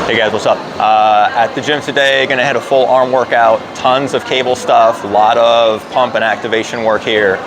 Hey guys, what's up? At the gym today, gonna hit a full arm workout, tons of cable stuff, a lot of pump and activation work here.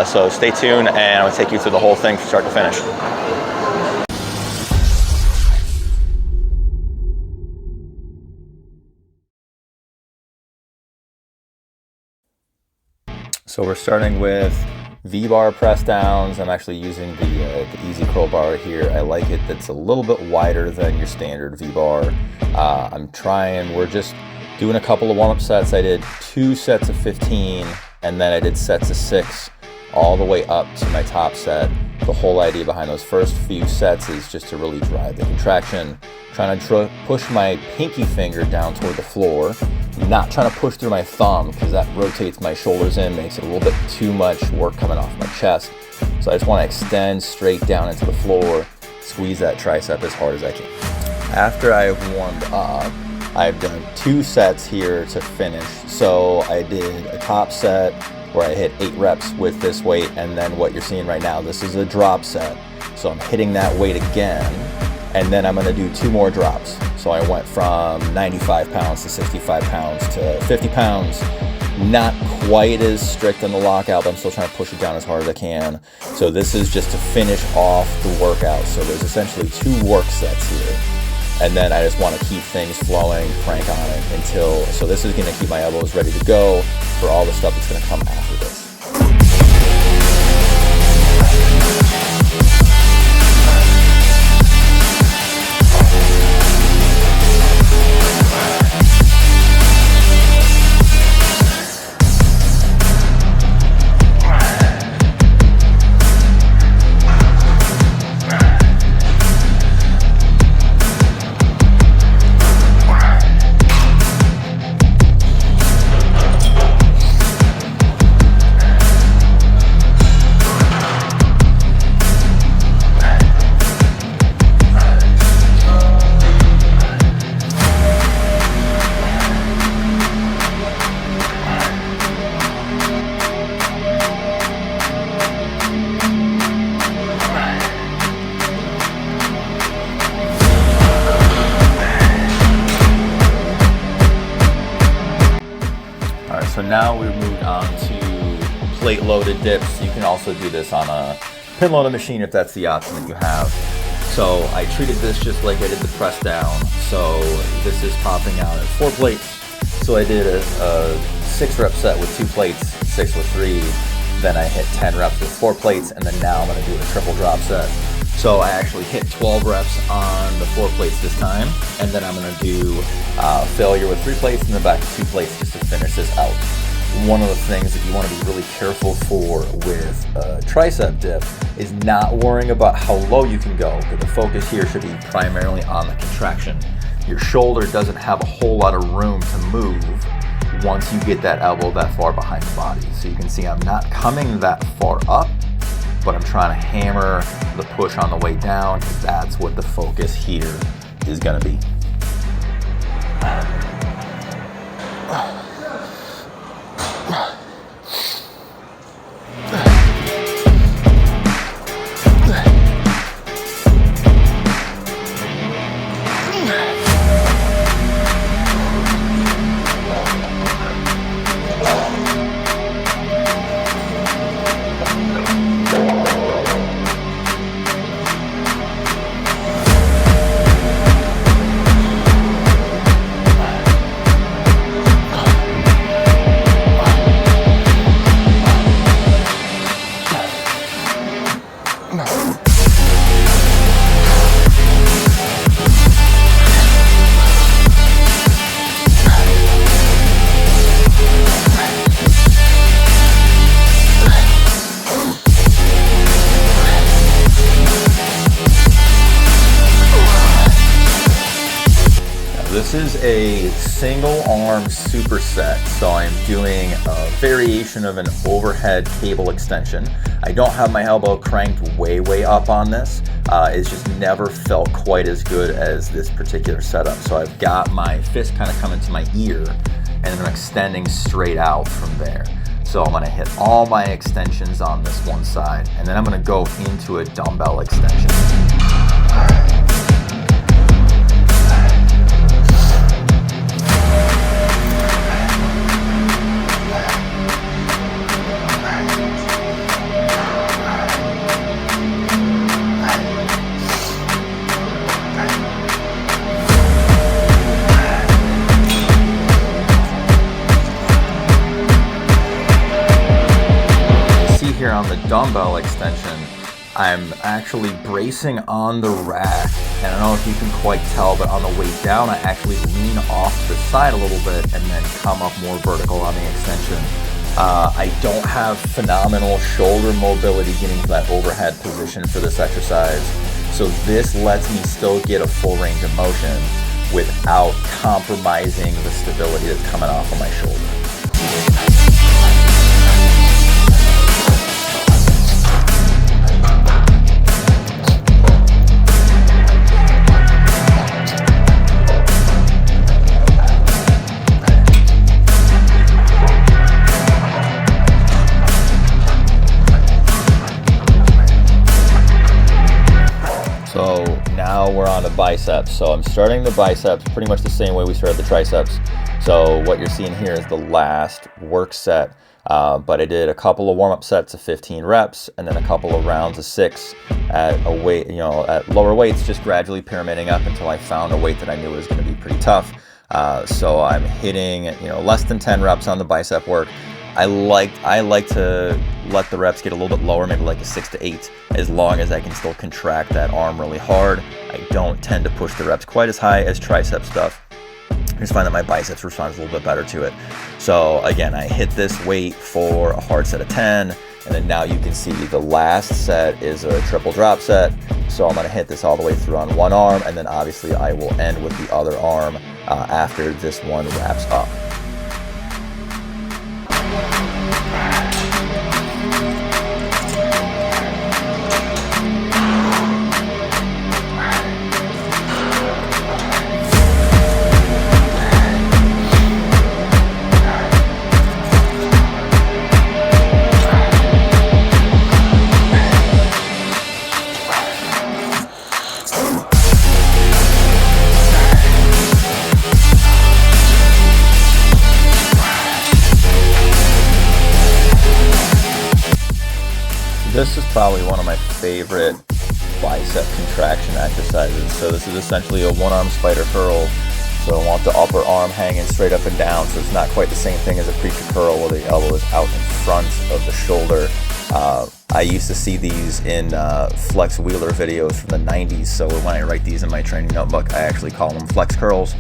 So stay tuned and I'm gonna take you through the whole thing from start to finish. So we're starting with V-bar press downs. I'm actually using the easy curl bar here. I like it. That's a little bit wider than your standard V-bar. We're just doing a couple of warm-up sets. I did 2 sets of 15 and then I did sets of 6 all the way up to my top set. The whole idea behind those first few sets is just to really drive the contraction, trying to push my pinky finger down toward the floor, not trying to push through my thumb because that rotates my shoulders in, makes it a little bit too much work coming off my chest. So I just want to extend straight down into the floor, squeeze that tricep as hard as I can. After I've warmed up, I've done 2 sets here to finish. So I did a top set where I hit 8 reps with this weight, and then what you're seeing right now, this is a drop set. So I'm hitting that weight again, and then I'm gonna do 2 more drops. So I went from 95 pounds to 65 pounds to 50 pounds. Not quite as strict on the lockout, but I'm still trying to push it down as hard as I can. So this is just to finish off the workout. So there's essentially 2 work sets here. And then I just want to keep things flowing, crank on it so this is going to keep my elbows ready to go for all the stuff that's going to come after this. So now we've moved on to plate loaded dips. You can also do this on a pin loaded machine if that's the option that you have. So I treated this just like I did the press down. So this is popping out at 4 plates. So I did a 6 rep set with 2 plates, 6 with 3. Then I hit 10 reps with 4 plates, and then now I'm gonna do a triple drop set. So I actually hit 12 reps on the 4 plates this time, and then I'm gonna do failure with 3 plates and then back to 2 plates just to finish this out. One of the things that you wanna be really careful for with a tricep dip is not worrying about how low you can go, but the focus here should be primarily on the contraction. Your shoulder doesn't have a whole lot of room to move once you get that elbow that far behind the body. So you can see I'm not coming that far up, but I'm trying to hammer the push on the way down because that's what the focus here is gonna be. This is a single arm superset, so I'm doing a variation of an overhead cable extension. I don't have my elbow cranked way up on this. It's just never felt quite as good as this particular setup. So I've got my fist kind of coming to my ear and I'm extending straight out from there. So I'm gonna hit all my extensions on this one side and then I'm gonna go into a dumbbell extension. here on the dumbbell extension, I'm actually bracing on the rack, and I don't know if you can quite tell, but on the way down I actually lean off the side a little bit and then come up more vertical on the extension. I don't have phenomenal shoulder mobility getting to that overhead position for this exercise, so this lets me still get a full range of motion without compromising the stability that's coming off of my shoulder. So now we're on the biceps. So I'm starting the biceps pretty much the same way we started the triceps. So what you're seeing here is the last work set, but I did a couple of warm-up sets of 15 reps and then a couple of rounds of 6 at a weight, at lower weights, just gradually pyramiding up until I found a weight that I knew was going to be pretty tough. So I'm hitting, less than 10 reps on the bicep work. I like to let the reps get a little bit lower, maybe like a 6 to 8, as long as I can still contract that arm really hard. I don't tend to push the reps quite as high as tricep stuff. I just find that my biceps responds a little bit better to it. So again, I hit this weight for a hard set of 10, and then now you can see the last set is a triple drop set. So I'm gonna hit this all the way through on one arm, and then obviously I will end with the other arm after this one wraps up. This is probably one of my favorite bicep contraction exercises. So this is essentially a one-arm spider curl. So I want the upper arm hanging straight up and down, so it's not quite the same thing as a preacher curl where the elbow is out in front of the shoulder. I used to see these in Flex Wheeler videos from the 90s, so when I write these in my training notebook, I actually call them flex curls.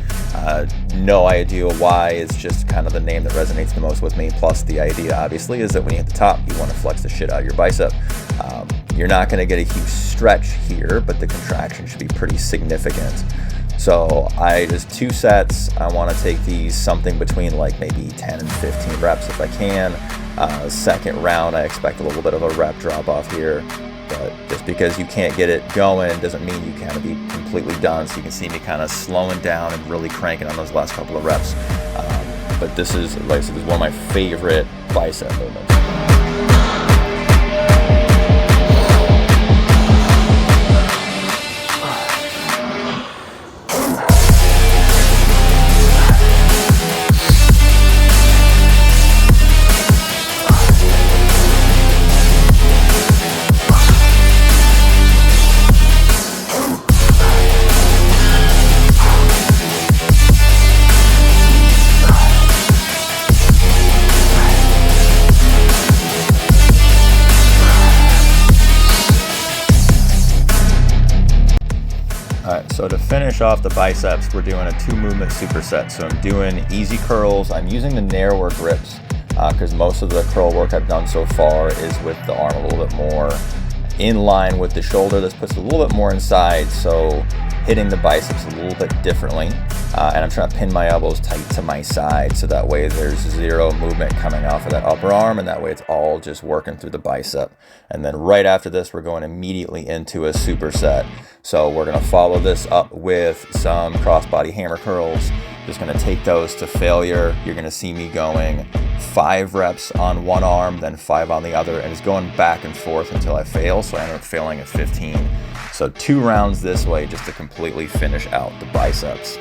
No idea why, it's just kind of the name that resonates the most with me. Plus the idea obviously is that when you hit the top, you want to flex the shit out of your bicep. You're not going to get a huge stretch here, but the contraction should be pretty significant. So I just 2 sets. I want to take these something between like maybe 10 and 15 reps if I can. Second round, I expect a little bit of a rep drop off here, but just because you can't get it going doesn't mean you can't be completely done. So you can see me kind of slowing down and really cranking on those last couple of reps. But this is, like I said, this is one of my favorite bicep movements. So to finish off the biceps, we're doing a 2-movement superset. So I'm doing easy curls. I'm using the narrower grips because most of the curl work I've done so far is with the arm a little bit more in line with the shoulder. This puts a little bit more inside, so hitting the biceps a little bit differently. And I'm trying to pin my elbows tight to my side so that way there's zero movement coming off of that upper arm, and that way it's all just working through the bicep. And then right after this, we're going immediately into a superset. So we're going to follow this up with some crossbody hammer curls. Just going to take those to failure. You're going to see me going 5 reps on one arm, then 5 on the other, and it's going back and forth until I fail. So I end up failing at 15. So 2 rounds this way just to completely finish out the biceps.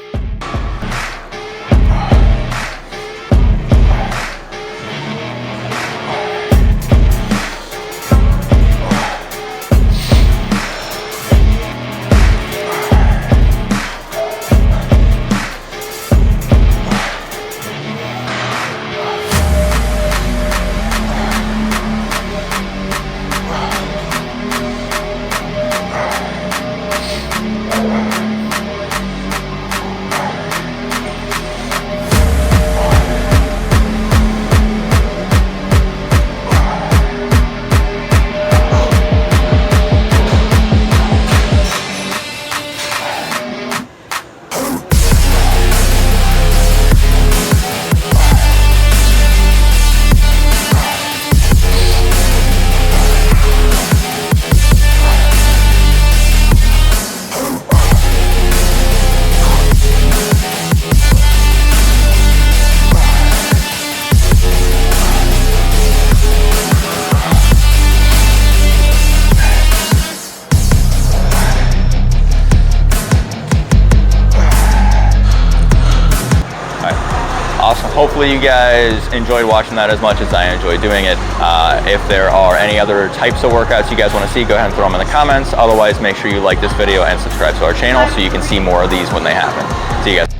hopefully you guys enjoyed watching that as much as I enjoyed doing it. If there are any other types of workouts you guys want to see, go ahead and throw them in the comments. Otherwise, make sure you like this video and subscribe to our channel so you can see more of these when they happen. See you guys.